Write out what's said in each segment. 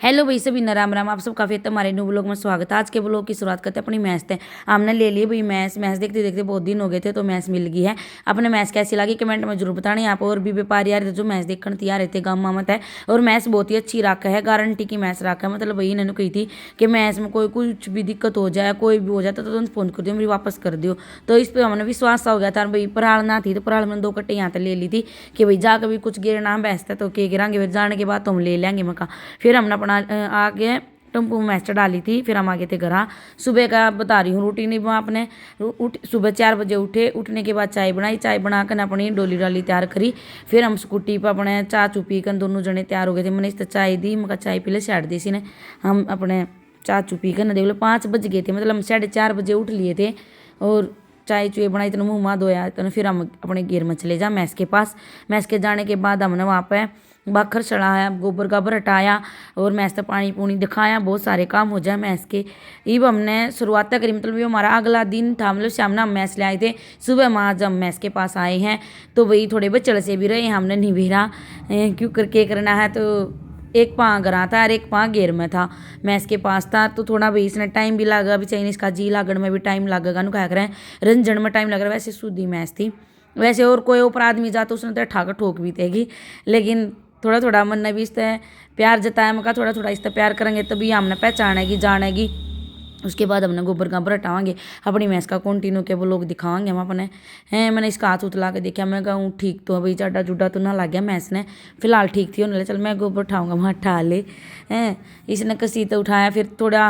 Hello भाई सभी न राम राम। आप सब काफ़ी हमारे न्यू ब्लॉग में स्वागत है। आज के ब्लॉग की शुरुआत करते हैं अपनी मैच से। हमने ले लिए भाई मैच देखते देखते बहुत दिन हो गए थे तो मैच मिल गई है। अपने मैच कैसी लगी कमेंट में जरूर बताना। यहाँ पर और भी व्यापारी आ रहे थे जो मैच देखने तैयार रहते गाँव मामत है। और मैच बहुत ही अच्छी रखा है, गारंटी की मैच रखा है। मतलब भाई इन्होंने कही थी कि मैच में कोई कुछ भी दिक्कत हो जाए, कोई भी हो जाता तो तुम फोन कर दियो, मेरी वापस कर दियो। तो इस पर हमने विश्वास हो गया था। भाई पराल ना थी तो पराल मैंने 2 कट्टे यहाँ तक ले ली थी कि भाई जाकर भी कुछ गिरना बेचता तो के गिरांगे, फिर जाने के बाद तो हम ले लेंगे मका। फिर हमने अपना आगे टेम्पो में मैच डाली थी। फिर हम आगे थे घर। सुबह का बता रही हूँ रूटीन। आपने सुबह 4 बजे उठे, उठने के बाद चाय बनाई, चाय बनाकर अपनी डोली डाली तैयार करी। फिर हम स्कूटी पर अपने चाय चू पी कर दोनों जने तैयार हो गए थे। मैंने इस चाय दी, मैं चाय पी ले साइड दी सी ने। हम अपने चाय चू पी कर न देख लो 5 बज गए थे। मतलब हम 4:30 बजे उठ लिए थे और चाय चुए बनाई, इतना मुँह मा धोया। तो फिर हम अपने गिर में चले जा मैस के पास। मैस के जाने के बाद हमने वहाँ पर बाखर चढ़ाया, गोबर गाबर हटाया और मैस तक पानी पूनी दिखाया। बहुत सारे काम हो जाए मैस के। इब हमने शुरुआत करी। मतलब ये हमारा अगला दिन था। मतलब शाम ना हम मैस ले आए थे, सुबह हम आज हम मैस के पास आए हैं। तो वही थोड़े बच्चड़ से भी रहे हमने निभेरा क्यों करके करना है। तो एक पाँव गरा था और एक पाँव गेर में था, मैस के पास था। तो थोड़ा भाई इसने टाइम भी लगा, अभी चाहिए इसका जी लागण में भी टाइम लगेगा। नु क्या करें रंजन में टाइम लग रहा है। वैसे सूदी मैस थी। वैसे और कोई ऊपर आदमी जाता उसने तो ठाकर ठोक भी देगी, लेकिन थोड़ा थोड़ा मन ने भी इस प्यार जताया। मका थोड़ा थोड़ा इस प्यार करेंगे तभी हमने पहचानेगी जानेगी। उसके बाद हमने गोबर गाबर हटावांगे, अपनी मैस का कंटिन्यू के वो लोग दिखावांगे हम अपने हैं। मैंने इसका हाथ उतला के देखा, मैं कहूँ ठीक तो भाई चाडा चूडा तो ना लग गया मैस ने, फिलहाल ठीक थी। उन्होंने चल मैं गोबर उठाऊंगा, वहाँ उठा ले हैं। इसने कसी तो उठाया, फिर थोड़ा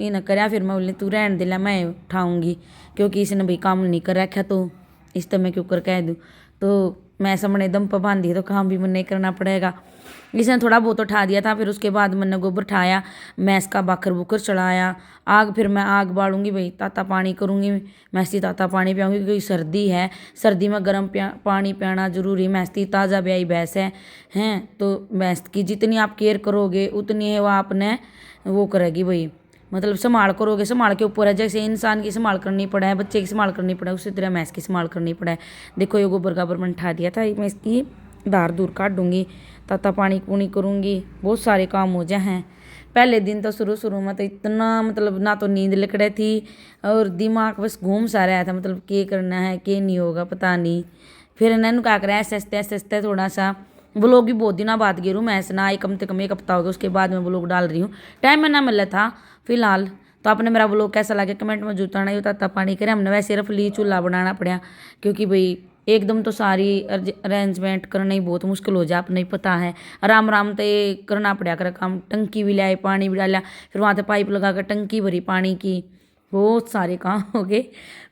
ये न कराया। फिर मैं बोली तू रहने दे ला, मैं उठाऊंगी क्योंकि इसने भाई काम नहीं कर रखा तो इस तरह मैं क्यों कर कह दूँ। तो मैं सामने दम पर बांधी तो काम भी मन नहीं करना पड़ेगा। इसने थोड़ा बहुत उठा दिया था। फिर उसके बाद मैंने गोबर उठाया, मैस का बाखर बुकर चढ़ाया, आग फिर मैं आग बालूंगी भाई, ताता पानी करूँगी। मैसी ताता पानी पियाऊंगी क्योंकि सर्दी है, सर्दी में गर्म पानी पियाना जरूरी। मैसी ताज़ा ब्याई भैंस हैं। तो भैंस की जितनी आप केयर करोगे उतनी है वो आपने वो करेगी भाई। मतलब संभाल करोगे, संभाल के ऊपर है। जैसे इंसान की संभाल करनी पड़ा है, बच्चे की संभाल करनी पड़ा है, उसी तरह मैस की संभाल करनी पड़ा है। देखो ये गोबर गाबर मैंने उठा दिया था। मैं इसकी धार दूर काट दूंगी, ताता पानी पूनी करूँगी, बहुत सारे काम हो जाए हैं। पहले दिन तो शुरू में तो इतना मतलब ना तो नींद लकड़े थी और दिमाग बस घूम सा रहा था। मतलब क्या करना है क्या नहीं होगा पता नहीं। फिर इन्होंने क्या करा ऐसे थोड़ा सा ब्लॉग भी बहुत दिनों बाद गिरूँ मैं ऐसे ना आई, कम से कम 1 हफ्ता हो गया उसके बाद मैं ब्लॉग डाल रही हूँ। टाइम में ना मिला था फिलहाल। तो आपने मेरा ब्लॉग कैसा लगे कमेंट में जुटाना। ही ताता पानी करें हमने वैसे रफली चूल्हा बनाना पड़ा क्योंकि भाई एकदम तो सारी अरेंजमेंट करना ही बहुत मुश्किल हो जाए, आपने ही पता है। आराम आराम तो ये करना पड़ा कर काम। टंकी भी लाए, पानी भी डाला, फिर वहाँ से पाइप लगा कर टंकी भरी पानी की, बहुत सारे काम हो गए।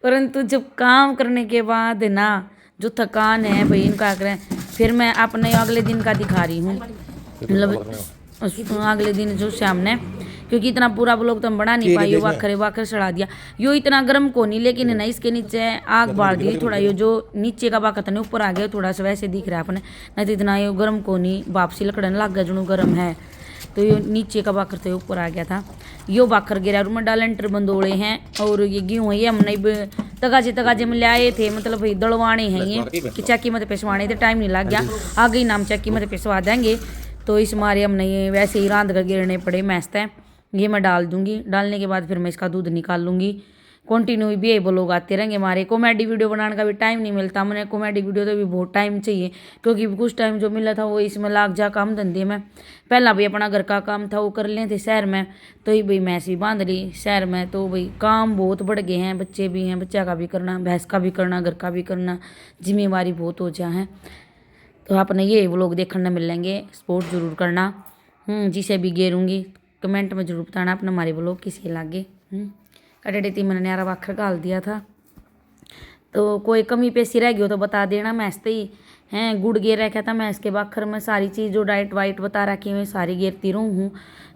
परंतु जब काम करने के बाद ना जो थकान है भाई इनका करें। फिर मैं अपने अगले दिन का दिखा रही हूँ। मतलब अगले दिन जो शाम ने, क्योंकि इतना पूरा ब्लॉग तो हम बना नहीं पाई। वाखर चढ़ा दिया। यो इतना गर्म को नहीं, लेकिन ना इसके नीचे आग बाल दी थोड़ा। यो जो नीचे का बाका था ना ऊपर आ गया थोड़ा सा, वैसे दिख रहा है अपने। नहीं तो इतना ये गर्म को नहीं, वापसी लकड़न लग गया जुनू गर्म है। तो ये नीचे का बाखर था ऊपर आ गया था। यो बाखर गिरा रूम में लेंटर बंदोड़े हैं और ये गेहूँ है ये हमने तगाजे में ले आए थे। मतलब भाई दड़वाने हैं ये कि चक्की में पिसवाने थे, टाइम नहीं लग गया। आगे ही नाम चक्की में पिसवा देंगे। तो इस मारे हमने ये वैसे ही रांध कर गिरने पड़े मैस है। ये मैं डाल दूंगी, डालने के बाद फिर मैं इसका दूध निकाल लूँगी। कंटिन्यू भी ये लोग आते रहेंगे। हमारे कॉमेडी वीडियो बनाने का भी टाइम नहीं मिलता। मैंने कॉमेडी वीडियो तो भी बहुत टाइम चाहिए क्योंकि कुछ टाइम जो मिला था वो इसमें लाग जा काम धंधे में। पहला भी अपना घर का काम था वो कर लें थे शहर में, तो ही भाई मैस भी बांध ली शहर में। तो भाई काम बहुत बढ़ गए हैं, बच्चे भी हैं, बच्चा का भी करना, भैंस का भी करना, घर का भी करना, जिम्मेवारी बहुत हो जा है। तो आपने ये व्लॉग देखने मिल लेंगे, सपोर्ट जरूर करना। जिसे भी गेरूँगी कमेंट में जरूर बताना अपने हमारे व्लॉग किसी लागे। कटेडे थी मैंने न्यारा बाखर घाल दिया था। तो कोई कमी पेशी रह गई हो तो बता देना। मैं ऐसे ही हैं गुड़ गेर रखा था मैं इसके बाखर में, सारी चीज़ जो डाइट वाइट बता रखी हुई सारी गेरती रहूँ हूँ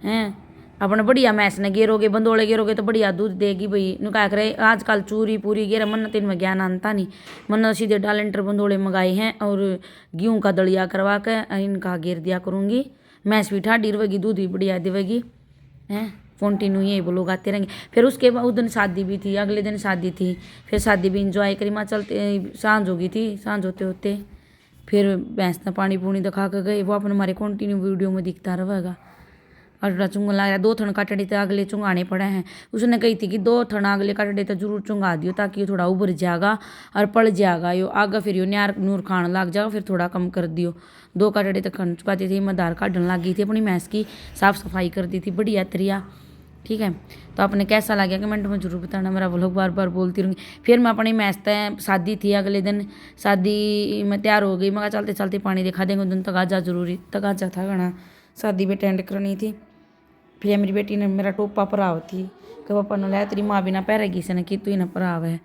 हैं। अपने बढ़िया मैस ने गेरोगे, बंदोड़े गेरोगे तो बढ़िया दूध देगी भाई। नु क्या करे आजकल चूरी पूरी गेर मन तीन में ज्ञान आनता नहीं। मन सीधे डालेंटर बंदोड़े मंगाए हैं और गेहूँ का दलिया करवा कर इनका गेर दिया करूँगी। मैस भी ठाडी रहेगी, दूध भी बढ़िया देवेगी हैं। कंटिन्यू ये लोग आते रहेंगे। फिर उसके बाद उस दिन शादी भी थी, अगले दिन शादी थी, फिर शादी भी इंजॉय करी। माँ चलते सांझ हो गई थी, सांझ होते होते फिर भैंस ने पानी पूनी दिखा कर गए। वो अपने हमारे कंटिन्यू वीडियो में दिखता रहेगा। और चुंगन लग रहा है। 2 थन कटड़े तो अगले चुंगाने पड़े हैं। उसने कही थी कि 2 थन अगले कटड़े तो जरूर चुंगा दियो ताकि ये थोड़ा उभर जाएगा और पड़ जाएगा यो आगे, फिर यो न्यार नूर खान लग जाएगा, फिर थोड़ा कम कर दियो। 2 कटड़े तो खन चुकाती थी। मैं दाल काटने लग गई थी, अपनी भैंस की साफ़ सफाई कर दी थी बढ़िया तरिया। ठीक है, तो आपने कैसा लगा कमेंट में जरूर बताना। मेरा व्लॉग बार बार बोलती रहूँगी। फिर मैं अपनी भैंस तय शादी थी अगले दिन, शादी में तैयार हो गई। मैं चलते चलते पानी दिखा देंगे। उस दिन तगाजा जरूरी तगाजा था घना, शादी भी अटेंड करनी थी। फिर मेरी बेटी ने मेरा टोपा भराव थी कि पापा ने लाया तेरी माँ भी ना पैरेगी से कि तू ही ना भराव है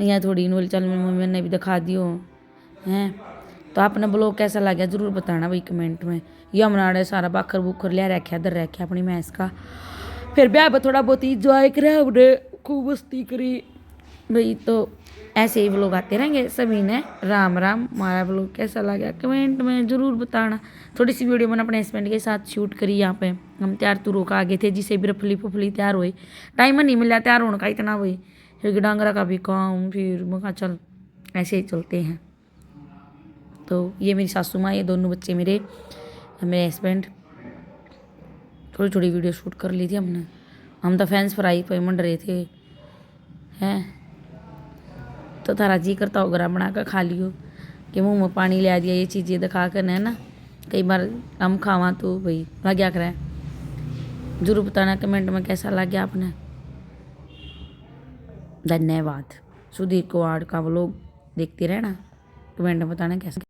या थोड़ी नोल चल मेरी मम्मी ने भी दिखा दियो हैं। तो आपने ब्लॉग कैसा लगा जरूर बताना भाई कमेंट में। ये हमने सारा बाखर बुखर लिया रखा इधर रखा अपनी भैंस का। फिर ब्याह पर थोड़ा बहुत इंजॉय करा हमने, खूब मस्ती करी भाई। तो ऐसे ही व्लॉग आते रहेंगे सभी ने। राम राम। हमारा व्लॉग कैसा लगा कमेंट में ज़रूर बताना। थोड़ी सी वीडियो मैंने अपने हस्बैंड के साथ शूट करी। यहाँ पे हम तैयार तुरों का आगे थे, जिसे भी रफली पुफली तैयार हुए। टाइम नहीं मिला तैयार होने का इतना भाई, क्योंकि डांगरा का भी काम। फिर मैं चल ऐसे ही चलते हैं। तो ये मेरी सासू माँ, ये दोनों बच्चे मेरे हस्बैंड। थोड़ी थोड़ी वीडियो शूट कर ली थी हमने। हम तो फैंस फ्राई पे मंड रहे थे हैं। तो तारा जी करता हो गरा बना कर खा लियो कि मुंह में पानी ले दिया ये चीज़ें दिखा कर है ना। कई बार हम खावा तो भाई क्या करें। जरूर बताना कमेंट में कैसा लगा आपने। धन्यवाद। सुधीर कुमार का व्लॉग देखते रहना, कमेंट में बताना कैसा।